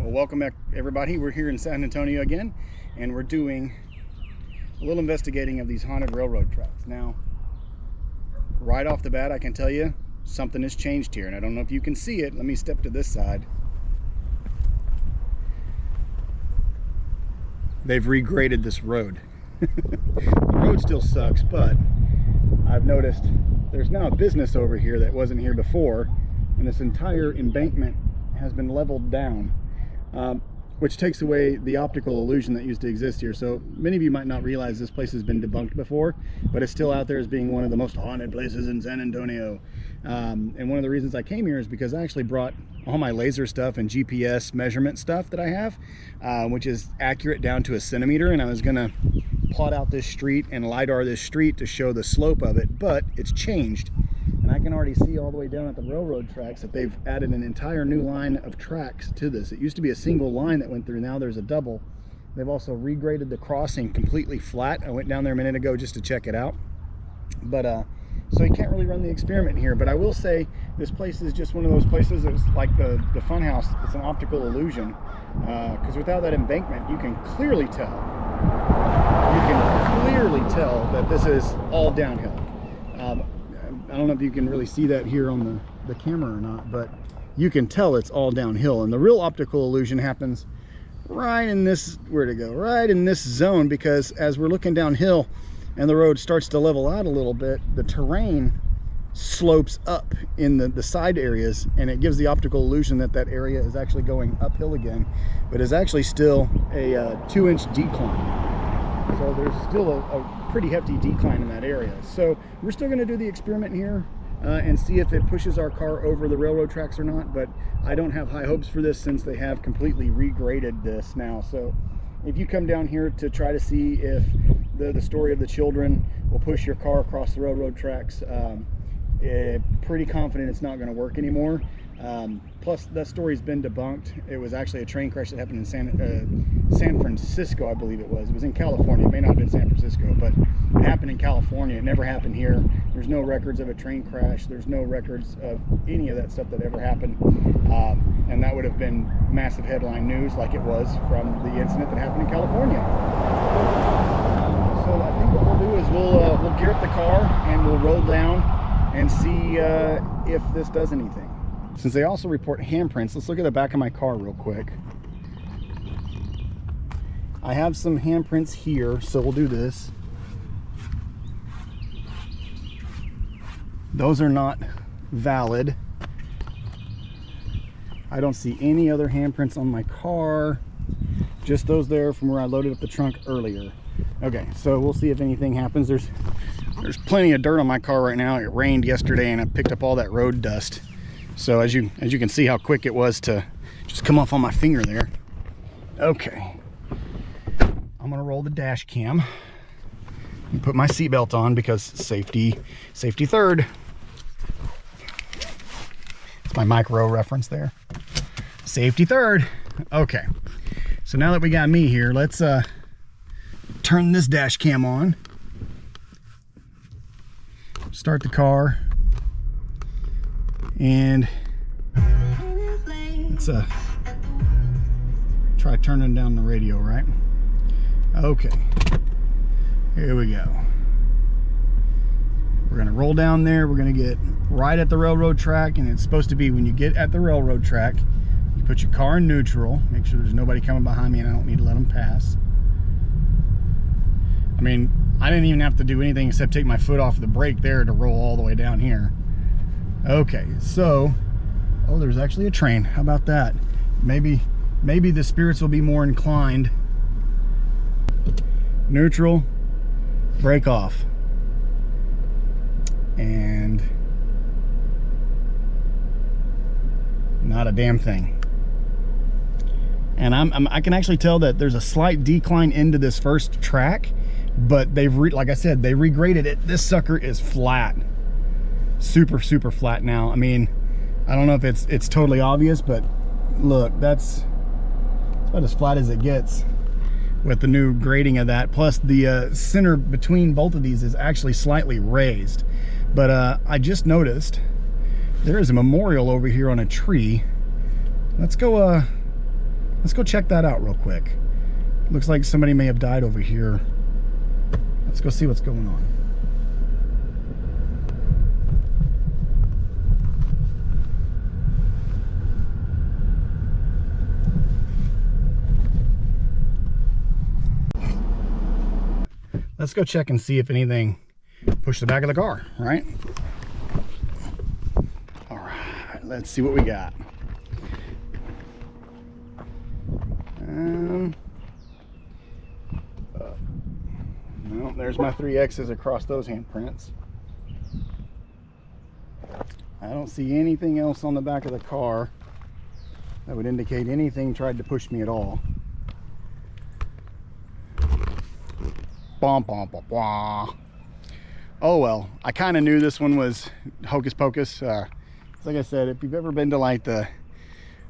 Well, welcome back, everybody. We're here in San Antonio again, and we're doing a little investigating of these haunted railroad tracks. Now, right off the bat, I can tell you something has changed here, and I don't know if you can see it. Let me step to this side. They've regraded this road. The road still sucks, but I've noticed there's now a business over here that wasn't here before, and this entire embankment has been leveled down, which takes away the optical illusion that used to exist here. So many of you might not realize this place has been debunked before, but it's still out there as being one of the most haunted places in San Antonio. And one of the reasons I came here is because I actually brought all my laser stuff and GPS measurement stuff that I have, which is accurate down to a centimeter, and I was gonna plot out this street and LiDAR this street to show the slope of it, but it's changed. And I can already see all the way down at the railroad tracks that they've added an entire new line of tracks to this. It used to be a single line that went through, now there's a double. They've also regraded the crossing completely flat. I went down there a minute ago just to check it out. But so you can't really run the experiment here, but I will say this place is just one of those places that's like the fun house. It's an optical illusion, because without that embankment, you can clearly tell. You can clearly tell that this is all downhill. I don't know if you can really see that here on the camera or not, but you can tell it's all downhill. And the real optical illusion happens right in this, where to go, right in this zone, because as we're looking downhill and the road starts to level out a little bit, the terrain slopes up in the side areas, and it gives the optical illusion that that area is actually going uphill again, but is actually still a 2-inch decline. So there's still a pretty hefty decline in that area. So we're still going to do the experiment here and see if it pushes our car over the railroad tracks or not, but I don't have high hopes for this since they have completely regraded this now. So if you come down here to try to see if the story of the children will push your car across the railroad tracks, pretty confident it's not going to work anymore. Plus that story's been debunked. It was actually a train crash that happened in San Francisco, I believe it was. It was in California. It may not have been San Francisco, but it happened in California. It never happened here. There's no records of a train crash. There's no records of any of that stuff that ever happened. And that would have been massive headline news like it was from the incident that happened in California. So I think what we'll do is we'll gear up the car and we'll roll down and see if this does anything. Since they also report handprints, let's look at the back of my car real quick. I have some handprints here, so we'll do this. Those are not valid. I don't see any other handprints on my car, just those there from where I loaded up the trunk earlier. Okay, so we'll see if anything happens. There's plenty of dirt on my car right now. It rained yesterday and I picked up all that road dust. So as you can see how quick it was to just come off on my finger there. Okay, I'm gonna roll the dash cam and put my seatbelt on because safety third. It's my micro reference there. Safety third. Okay, so now that we got me here, let's turn this dash cam on. Start the car. And let's try turning down the radio, right? Okay, here we go. We're gonna roll down there. We're gonna get right at the railroad track, and it's supposed to be when you get at the railroad track, you put your car in neutral, make sure there's nobody coming behind me and I don't need to let them pass. I mean, I didn't even have to do anything except take my foot off the brake there to roll all the way down here. Okay, so, oh, there's actually a train. How about that? Maybe the spirits will be more inclined. Neutral, brake off. And not a damn thing. And I can actually tell that there's a slight decline into this first track, but like I said, they regraded it. This sucker is flat. Super flat now. I mean, I don't know if it's totally obvious, but look, that's about as flat as it gets with the new grading of that. Plus the center between both of these is actually slightly raised. But I just noticed there is a memorial over here on a tree. Let's go Let's go check that out real quick. Looks like somebody may have died over here. Let's go see what's going on. Let's go check and see if anything pushed the back of the car, right? All right, let's see what we got. No, there's my 3 X's across those handprints. I don't see anything else on the back of the car that would indicate anything tried to push me at all. Oh well, I kind of knew this one was hocus pocus. Like I said, if you've ever been to like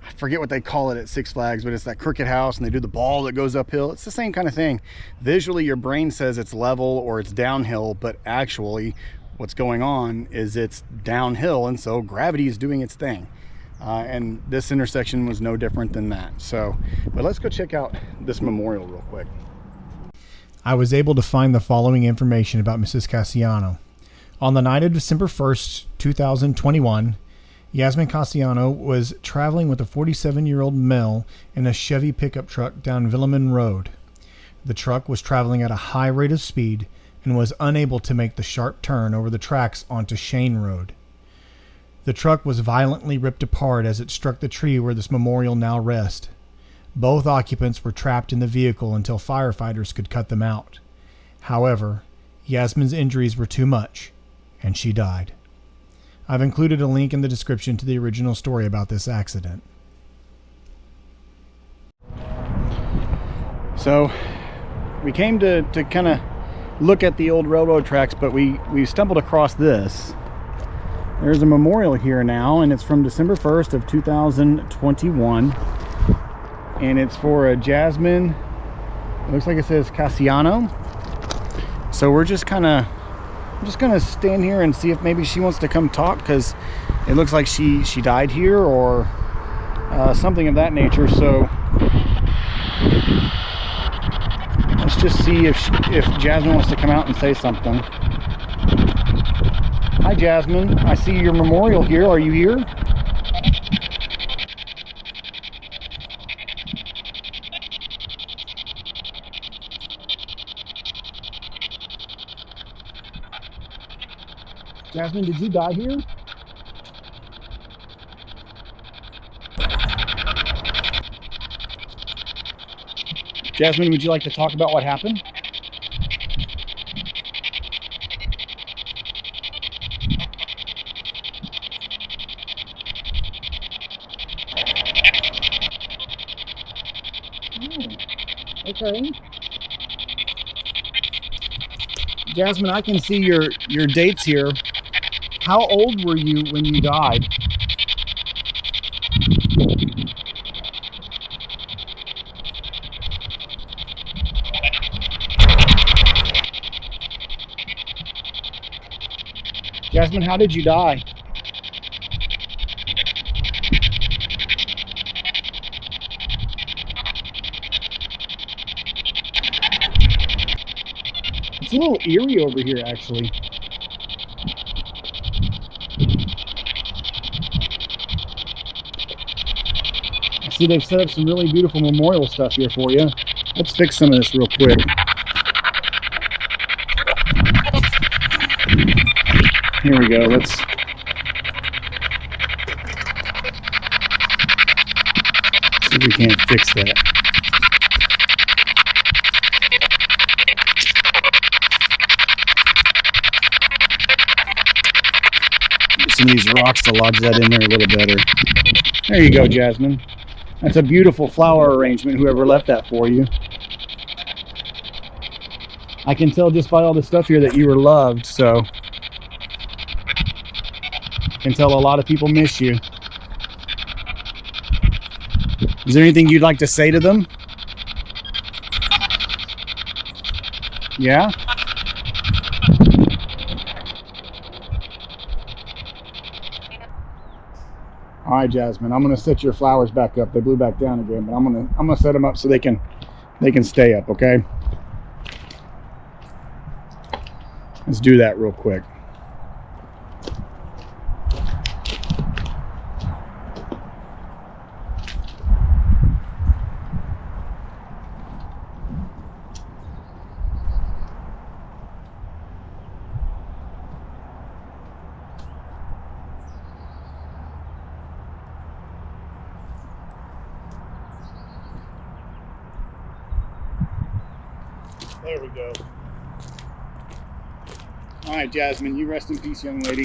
I forget what they call it at Six Flags, but it's that Crooked House and they do the ball that goes uphill. It's the same kind of thing. Visually, your brain says it's level or it's downhill, but actually what's going on is it's downhill, and so gravity is doing its thing. And this intersection was no different than that. So, but let's go check out this memorial real quick. I was able to find the following information about Mrs. Cassiano. On the night of December 1st, 2021, Yasmin Cassiano was traveling with a 47-year-old male in a Chevy pickup truck down Villeman Road. The truck was traveling at a high rate of speed and was unable to make the sharp turn over the tracks onto Shane Road. The truck was violently ripped apart as it struck the tree where this memorial now rests. Both occupants were trapped in the vehicle until firefighters could cut them out. However, Yasmin's injuries were too much, and she died. I've included a link in the description to the original story about this accident. So, we came to kind of look at the old railroad tracks, but we stumbled across this. There's a memorial here now, and it's from December 1st of 2021. And it's for a Jasmine, it looks like it says Cassiano. So we're just gonna stand here and see if maybe she wants to come talk, because it looks like she died here or something of that nature. So let's just see if Jasmine wants to come out and say something. Hi Jasmine, I see your memorial here. Are you here? Jasmine, did you die here? Jasmine, would you like to talk about what happened? Oh, okay. Jasmine, I can see your dates here. How old were you when you died? Jasmine, how did you die? It's a little eerie over here, actually. I see they've set up some really beautiful memorial stuff here for you. Let's fix some of this real quick. Here we go. Let's see if we can't fix that. Some of these rocks to lodge that in there a little better. There you go, Jasmine. That's a beautiful flower arrangement, whoever left that for you. I can tell just by all the stuff here that you were loved, so I can tell a lot of people miss you. Is there anything you'd like to say to them? Yeah? All right, Jasmine, I'm gonna set your flowers back up. They blew back down again, but I'm gonna set them up so they can stay up. Okay. Let's do that real quick. There we go. All right, Jasmine, you rest in peace, young lady.